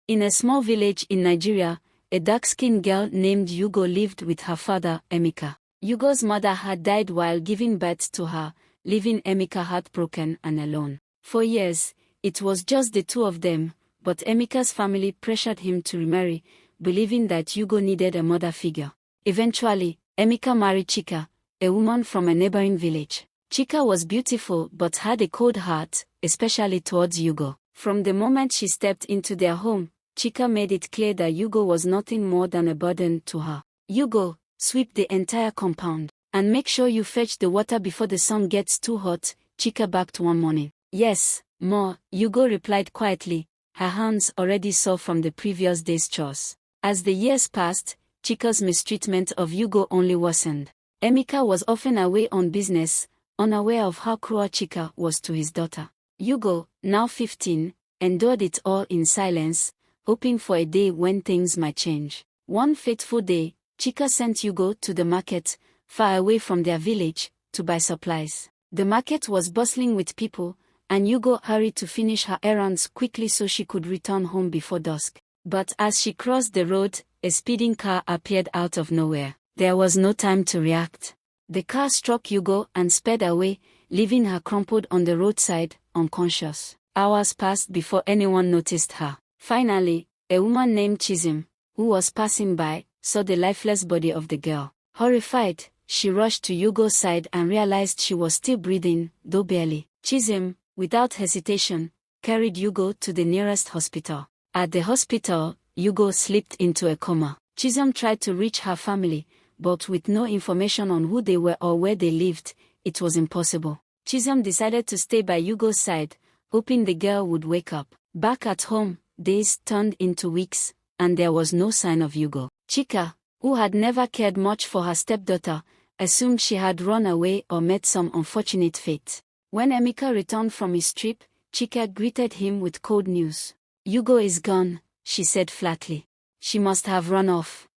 In a small village in Nigeria, a dark-skinned girl named Yugo lived with her father, Emeka. Yugo's mother had died while giving birth to her, leaving Emeka heartbroken and alone. For years, it was just the two of them, but Emeka's family pressured him to remarry, believing that Yugo needed a mother figure. Eventually, Emeka married Chika, a woman from a neighboring village. Chika was beautiful but had a cold heart, especially towards Yugo. From the moment she stepped into their home, Chika made it clear that Yugo was nothing more than a burden to her. "Yugo, sweep the entire compound, and make sure you fetch the water before the sun gets too hot," Chika barked one morning. "Yes, Ma," Yugo replied quietly, her hands already sore from the previous day's chores. As the years passed, Chika's mistreatment of Yugo only worsened. Emeka was often away on business, unaware of how cruel Chika was to his daughter. Yugo, now 15, endured it all in silence, hoping for a day when things might change. One fateful day, Chika sent Yugo to the market, far away from their village, to buy supplies. The market was bustling with people, and Yugo hurried to finish her errands quickly so she could return home before dusk. But as she crossed the road, a speeding car appeared out of nowhere. There was no time to react. The car struck Yugo and sped away, leaving her crumpled on the roadside, unconscious. Hours passed before anyone noticed her. Finally, a woman named Chizim, who was passing by, saw the lifeless body of the girl. Horrified, she rushed to Yugo's side and realized she was still breathing, though barely. Chizim, without hesitation, carried Yugo to the nearest hospital. At the hospital, Yugo slipped into a coma. Chizim tried to reach her family, but with no information on who they were or where they lived, it was impossible. Chizim decided to stay by Yugo's side, hoping the girl would wake up. Back at home, days turned into weeks, and there was no sign of Yugo. Chika, who had never cared much for her stepdaughter, assumed she had run away or met some unfortunate fate. When Emeka returned from his trip, Chika greeted him with cold news. "Yugo is gone," she said flatly. "She must have run off.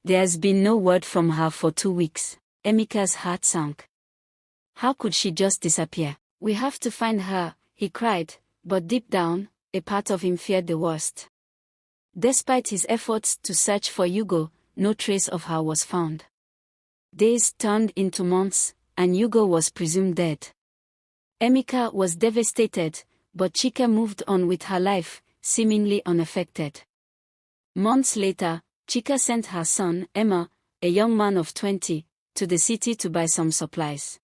There's been no word from her for 2 weeks." Emeka's heart sank. How could she just disappear? "We have to find her," he cried, but deep down, a part of him feared the worst. Despite his efforts to search for Yugo, no trace of her was found. Days turned into months, and Yugo was presumed dead. Emeka was devastated, but Chika moved on with her life, seemingly unaffected. Months later, Chika sent her son, Emma, a young man of 20, to the city to buy some supplies.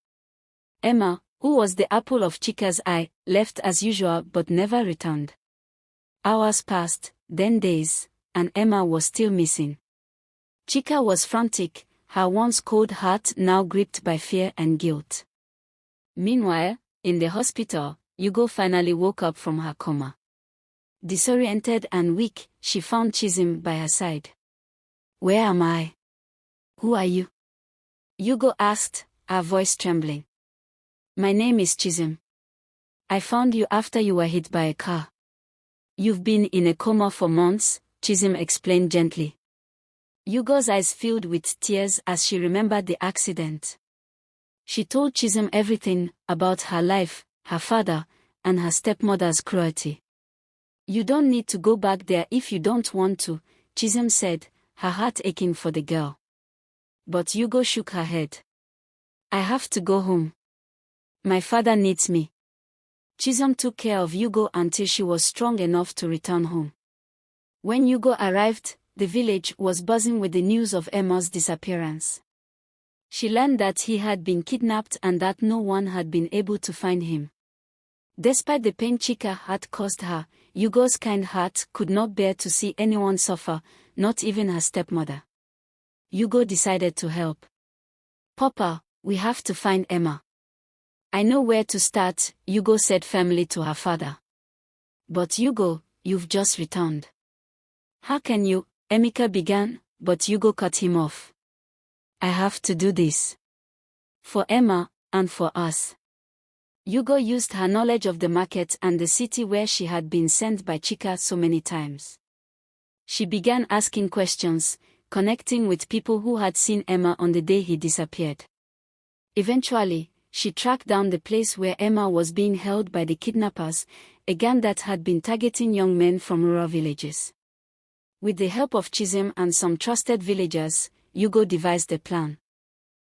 Emma, who was the apple of Chika's eye, left as usual but never returned. Hours passed, then days, and Emma was still missing. Chika was frantic, her once cold heart now gripped by fear and guilt. Meanwhile, in the hospital, Yugo finally woke up from her coma. Disoriented and weak, she found Chizim by her side. "Where am I? Who are you?" Yugo asked, her voice trembling. "My name is Chizim. I found you after you were hit by a car." "You've been in a coma for months," Chizim explained gently. Yugo's eyes filled with tears as she remembered the accident. She told Chizim everything about her life, her father, and her stepmother's cruelty. "You don't need to go back there if you don't want to," Chizim said, her heart aching for the girl. But Yugo shook her head. "I have to go home. My father needs me." Chizim took care of Yugo until she was strong enough to return home. When Yugo arrived, the village was buzzing with the news of Emma's disappearance. She learned that he had been kidnapped and that no one had been able to find him. Despite the pain Chika had caused her, Yugo's kind heart could not bear to see anyone suffer, not even her stepmother. Yugo decided to help. "Papa, we have to find Emma." "I know where to start," Yugo said firmly to her father. "But Yugo, you've just returned." "How can you?" Emeka began, but Yugo cut him off. "I have to do this. For Emma, and for us." Yugo used her knowledge of the market and the city where she had been sent by Chika so many times. She began asking questions, connecting with people who had seen Emma on the day he disappeared. Eventually, she tracked down the place where Emma was being held by the kidnappers, a gang that had been targeting young men from rural villages. With the help of Chisholm and some trusted villagers, Yugo devised a plan.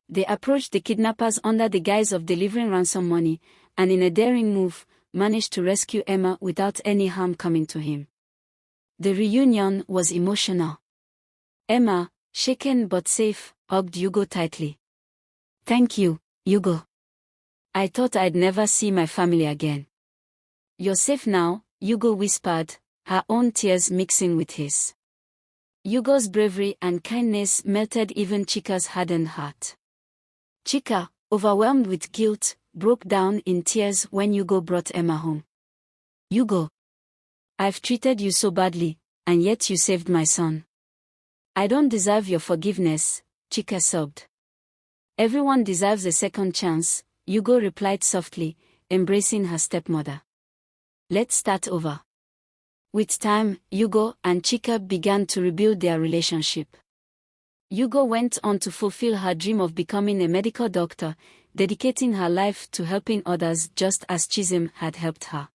They approached the kidnappers under the guise of delivering ransom money, and in a daring move, managed to rescue Emma without any harm coming to him. The reunion was emotional. Emma, shaken but safe, hugged Yugo tightly. "Thank you, Yugo. I thought I'd never see my family again." "You're safe now," Yugo whispered, her own tears mixing with his. Yugo's bravery and kindness melted even Chika's hardened heart. Chika, overwhelmed with guilt, broke down in tears when Yugo brought Emma home. "Yugo, I've treated you so badly, and yet you saved my son. I don't deserve your forgiveness," Chika sobbed. "Everyone deserves a second chance," Yugo replied softly, embracing her stepmother. "Let's start over." With time, Yugo and Chika began to rebuild their relationship. Yugo went on to fulfill her dream of becoming a medical doctor, dedicating her life to helping others just as Chisholm had helped her.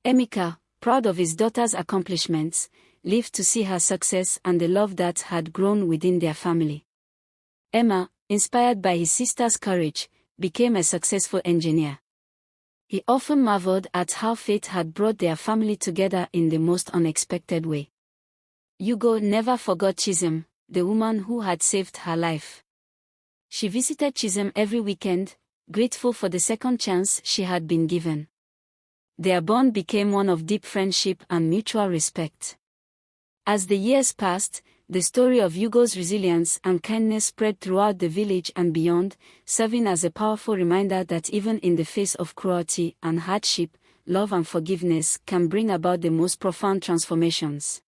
Emeka, proud of his daughter's accomplishments, lived to see her success and the love that had grown within their family. Emma, inspired by his sister's courage, became a successful engineer. He often marveled at how fate had brought their family together in the most unexpected way. Yugo never forgot Chisholm, the woman who had saved her life. She visited Chisholm every weekend, grateful for the second chance she had been given. Their bond became one of deep friendship and mutual respect. As the years passed, the story of Yugo's resilience and kindness spread throughout the village and beyond, serving as a powerful reminder that even in the face of cruelty and hardship, love and forgiveness can bring about the most profound transformations.